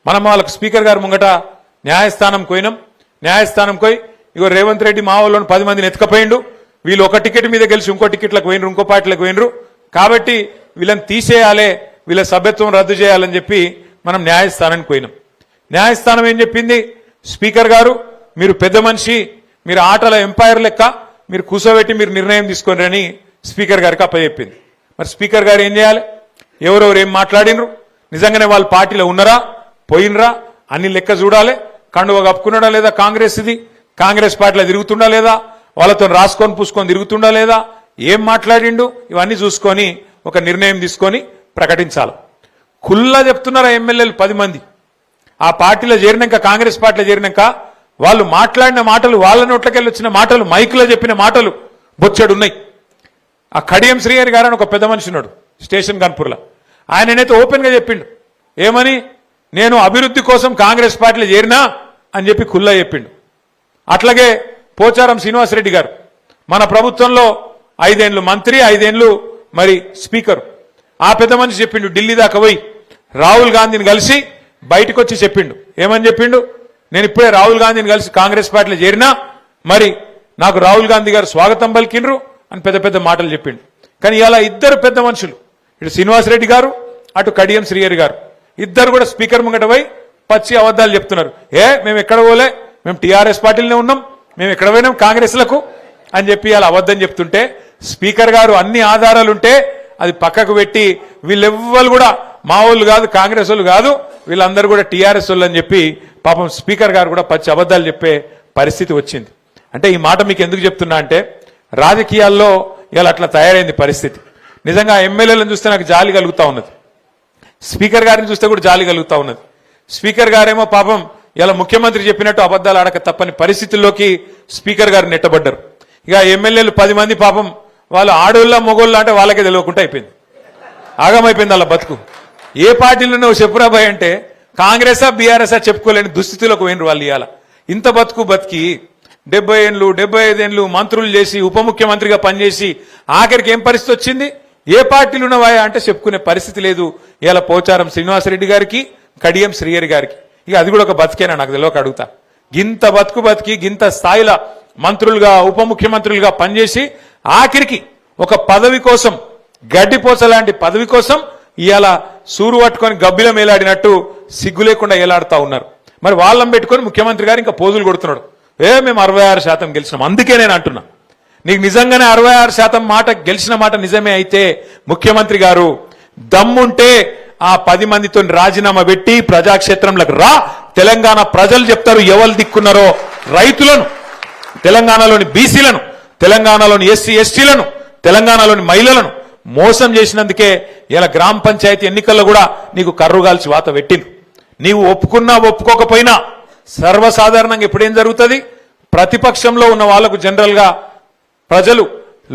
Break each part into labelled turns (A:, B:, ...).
A: మనం వాళ్ళకు స్పీకర్ గారు ముంగట న్యాయస్థానం పోయినాం. న్యాయస్థానం పోయి ఇగో రేవంత్ రెడ్డి మా వాళ్ళని 10 మందిని ఎత్తుకపోయిండు, వీళ్ళు ఒక టికెట్ మీద గెలిచి ఇంకో టికెట్లకు పోయినరు, ఇంకో పార్టీలకు పోయినరు, కాబట్టి వీళ్ళని తీసేయాలి, వీళ్ళ సభ్యత్వం రద్దు చేయాలని చెప్పి మనం న్యాయస్థానానికి పోయినాం. న్యాయస్థానం ఏం చెప్పింది, స్పీకర్ గారు మీరు పెద్ద మనిషి, మీరు ఆటల ఎంపైర్ లెక్క మీరు కూర్చోబెట్టి మీరు నిర్ణయం తీసుకోండి అని స్పీకర్ గారికి అప్పచెప్పింది. మరి స్పీకర్ గారు ఏం చేయాలి, ఎవరెవరు ఏం మాట్లాడినరు, నిజంగానే వాళ్ళ పార్టీలో ఉన్నారా పోయినరా అన్ని లెక్క చూడాలి, కండువ కప్పుకున్నాడా లేదా కాంగ్రెస్, ఇది కాంగ్రెస్ పార్టీలో తిరుగుతుండా లేదా, వాళ్ళతో రాసుకొని పూసుకొని తిరుగుతుండా లేదా, ఏం మాట్లాడిండు, ఇవన్నీ చూసుకొని ఒక నిర్ణయం తీసుకొని ప్రకటించాలి. కుల్లా చెప్తున్నారా ఎమ్మెల్యేలు 10 మంది ఆ పార్టీలో చేరినాక, కాంగ్రెస్ పార్టీలో చేరినాక వాళ్ళు మాట్లాడిన మాటలు, వాళ్ళ నోట్లకెళ్ళి వచ్చిన మాటలు, మైకులో చెప్పిన మాటలు బొచ్చెడున్నాయి. ఆ కడియం శ్రీహరి గారు అని ఒక పెద్ద మనిషి ఉన్నాడు స్టేషన్ కన్పూర్లో, ఆయననైతే ఓపెన్గా చెప్పిండు, ఏమని, నేను అభివృద్ధి కోసం కాంగ్రెస్ పార్టీలో చేరినా అని చెప్పి కుల్లా చెప్పిండు. అట్లాగే పోచారం శ్రీనివాసరెడ్డి గారు మన ప్రభుత్వంలో 5 ఏళ్ళు మంత్రి, 5 ఏళ్ళు మరి స్పీకర్. ఆ పెద్ద మనిషి చెప్పిండు, ఢిల్లీ దాకా పోయి రాహుల్ గాంధీని కలిసి బయటకు వచ్చి చెప్పిండు, ఏమని చెప్పిండు, నేను ఇప్పుడే రాహుల్ గాంధీని కలిసి కాంగ్రెస్ పార్టీలో చేరినా, మరి నాకు రాహుల్ గాంధీ గారు స్వాగతం పలికిండ్రు అని పెద్ద పెద్ద మాటలు చెప్పిండు. కానీ ఇలా ఇద్దరు పెద్ద మనుషులు, ఇటు శ్రీనివాసరెడ్డి గారు అటు కడియం శ్రీహరి గారు, ఇద్దరు కూడా స్పీకర్ ముంగట పోయి పచ్చి అబద్ధాలు చెప్తున్నారు. మేము ఎక్కడ పోలే, మేము టీఆర్ఎస్ పార్టీలోనే ఉన్నాం, మేము ఎక్కడ పోయినాం కాంగ్రెస్లకు అని చెప్పి అలా అబద్ధం చెప్తుంటే, స్పీకర్ గారు అన్ని ఆధారాలుంటే అది పక్కకు పెట్టి వీళ్ళెవ్వరు కూడా మా వాళ్ళు కాదు, కాంగ్రెస్ వాళ్ళు కాదు, వీళ్ళందరూ కూడా టీఆర్ఎస్ వాళ్ళు అని చెప్పి పాపం స్పీకర్ గారు కూడా పచ్చి అబద్ధాలు చెప్పే పరిస్థితి వచ్చింది. అంటే ఈ మాట మీకు ఎందుకు చెప్తున్నా అంటే, రాజకీయాల్లో ఇలా అట్లా తయారైంది పరిస్థితి. నిజంగా ఎమ్మెల్యేలను చూస్తే నాకు జాలి కలుగుతా ఉన్నది, స్పీకర్ గారిని చూస్తే కూడా జాలి కలుగుతా ఉన్నది. స్పీకర్ గారేమో పాపం ఇలా ముఖ్యమంత్రి చెప్పినట్టు అబద్ధాలు ఆడక తప్పని పరిస్థితుల్లోకి స్పీకర్ గారు నెట్టబడ్డారు. ఇక ఎమ్మెల్యేలు 10 మంది పాపం వాళ్ళు ఆడోళ్ళ మొగోళ్ళ అంటే వాళ్ళకే తెలియకుండా అయిపోయింది, ఆగమైపోయింది వాళ్ళ బతుకు. ఏ పార్టీలో నువ్వు చెప్పురాబాయ్ అంటే కాంగ్రెసా బీఆర్ఎస్ఆ చెప్పుకోలేని దుస్థితిలోకి పోయినరు వాళ్ళు. ఇవాళ ఇంత బతుకు బతికి 70 ఏళ్ళు 75 ఏళ్ళు మంత్రులు చేసి ఉప ముఖ్యమంత్రిగా పనిచేసి ఆఖరికి ఏం పరిస్థితి వచ్చింది, ఏ పార్టీలు ఉన్నవాయా అంటే చెప్పుకునే పరిస్థితి లేదు. ఇలా పోచారం శ్రీనివాసరెడ్డి గారికి, కడియం శ్రీహరి గారికి. ఇక అది కూడా ఒక బతికేనా నాకు తెలియక అడుగుతా. గింత బతుకు బతికి గింత స్థాయిలో మంత్రులుగా ఉప ముఖ్యమంత్రులుగా పనిచేసి ఆఖరికి ఒక పదవి కోసం, గడ్డిపోస లాంటి పదవి కోసం ఇవాళ సూరు పట్టుకొని గబ్బిలో మేలాడినట్టు సిగ్గు లేకుండా ఏలాడుతా ఉన్నారు. మరి వాళ్ళని పెట్టుకొని ముఖ్యమంత్రి గారు ఇంకా పోజులు కొడుతున్నాడు, మేము 66% గెలిచినాం. అందుకే నేను అంటున్నా, నీకు నిజంగానే 66% మాట గెలిచిన మాట నిజమే అయితే ముఖ్యమంత్రి గారు దమ్ముంటే ఆ 10 మందితో రాజీనామా పెట్టి ప్రజాక్షేత్రంలోకి రా. తెలంగాణ ప్రజలు చెప్తారు ఎవరు దిక్కున్నారో, రైతులను, తెలంగాణలోని బీసీలను, తెలంగాణలోని ఎస్సీ ఎస్టీలను, తెలంగాణలోని మహిళలను మోసం చేసినందుకే ఇలా గ్రామ పంచాయతీ ఎన్నికల్లో కూడా నీకు కర్రుగాల్చి వాత పెట్టింది. నీవు ఒప్పుకున్నా ఒప్పుకోకపోయినా సర్వసాధారణంగా ఎప్పుడేం జరుగుతుంది, ప్రతిపక్షంలో ఉన్న వాళ్లకు జనరల్ గా ప్రజలు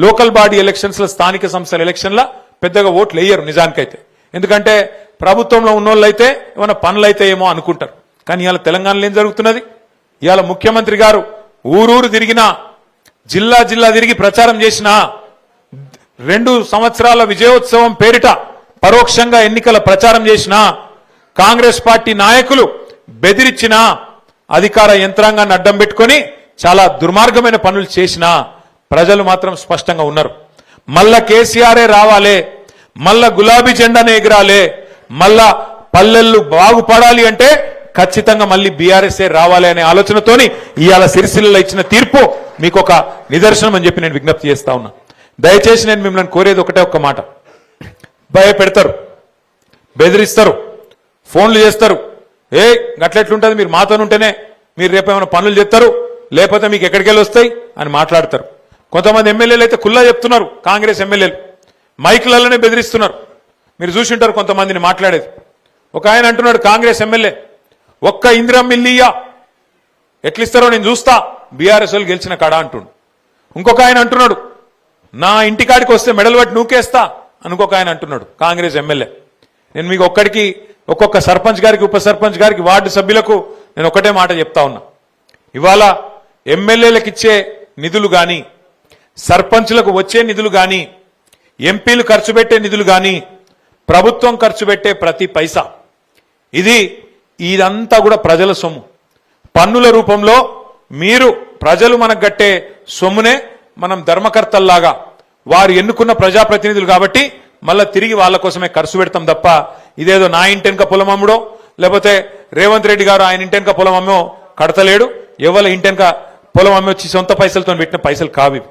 A: లోకల్ బాడీ ఎలక్షన్స్ లో, స్థానిక సంస్థల ఎలక్షన్ల పెద్దగా ఓట్లు వేయరు నిజానికైతే. ఎందుకంటే ప్రభుత్వంలో ఉన్నోళ్ళైతే ఏమైనా పనులైతే ఏమో అనుకుంటారు. కానీ ఇవాళ తెలంగాణలో ఏం జరుగుతున్నది, ఇవాళ ముఖ్యమంత్రి గారు ఊరూరు తిరిగినా, జిల్లా జిల్లా తిరిగి ప్రచారం చేసినా, 2 సంవత్సరాల విజయోత్సవం పేరిట పరోక్షంగా ఎన్నికల ప్రచారం చేసినా, కాంగ్రెస్ పార్టీ నాయకులు బెదిరించినా, అధికార యంత్రాంగాన్ని అడ్డం పెట్టుకొని చాలా దుర్మార్గమైన పనులు చేసినా ప్రజలు మాత్రం స్పష్టంగా ఉన్నారు. మళ్ళా కేసీఆరే రావాలే, మళ్ళా గులాబీ జెండానే ఎగరాలే, మళ్ళా పల్లెళ్ళు బాగుపడాలి అంటే ఖచ్చితంగా మళ్ళీ బీఆర్ఎస్ఏ రావాలి అనే ఆలోచనతోని ఇవాళ సిరిసిల్లలో ఇచ్చిన తీర్పు మీకు ఒక నిదర్శనం అని చెప్పి నేను విజ్ఞప్తి చేస్తా ఉన్నా. దయచేసి నేను మిమ్మల్ని కోరేది ఒకటే ఒక్క మాట, భయపెడతారు, బెదిరిస్తారు, ఫోన్లు చేస్తారు, గట్లెట్లుంటుంది, మీరు మాతోనుంటేనే మీరు రేపు ఏమైనా పనులు చేస్తారు, లేకపోతే మీకు ఎక్కడికెళ్ళి వస్తాయి అని మాట్లాడతారు. కొంతమంది ఎమ్మెల్యేలు అయితే కుల్లా చెప్తున్నారు, కాంగ్రెస్ ఎమ్మెల్యేలు మైకులలోనే బెదిరిస్తున్నారు. మీరు చూసింటారు కొంతమందిని మాట్లాడేది. ఒక ఆయన అంటున్నాడు, కాంగ్రెస్ ఎమ్మెల్యే, ఒక్క ఇందిరమ్మ ఇల్లియ్యా ఎట్లిస్తారో నేను చూస్తా, బీఆర్ఎస్ వాళ్ళు గెలిచిన కాడ అంటుండు. ఇంకొక ఆయన అంటున్నాడు, నా ఇంటికాడికి వస్తే మెడలు పట్టి నూకేస్తా అని ఇంకొక ఆయన అంటున్నాడు, కాంగ్రెస్ ఎమ్మెల్యే. నేను మీకు ఒక్కొక్క సర్పంచ్ గారికి, ఉప సర్పంచ్ గారికి, వార్డు సభ్యులకు నేను ఒకటే మాట చెప్తా ఉన్నా, ఇవాళ ఎమ్మెల్యేలకు ఇచ్చే నిధులు కానీ, సర్పంచ్లకు వచ్చే నిధులు కానీ, ఎంపీలు ఖర్చు పెట్టే నిధులు కానీ, ప్రభుత్వం ఖర్చు పెట్టే ప్రతి పైసా ఇది ఇదంతా కూడా ప్రజల సొమ్ము. పన్నుల రూపంలో మీరు ప్రజలు మనకు గట్టే సొమ్మునే మనం ధర్మకర్తల్లాగా వారు ఎన్నుకున్న ప్రజాప్రతినిధులు కాబట్టి మళ్ళా తిరిగి వాళ్ళ కోసమే ఖర్చు పెడతాం తప్ప ఇదేదో నా ఇంటెనక పొలం అమ్ముడో లేకపోతే రేవంత్ రెడ్డి గారు ఆయన ఇంటెనక పొలం అమ్మో కడతలేడు, ఎవరి ఇంటెనక పొలం అమ్మి వచ్చి సొంత పైసలతో పెట్టిన పైసలు కావి.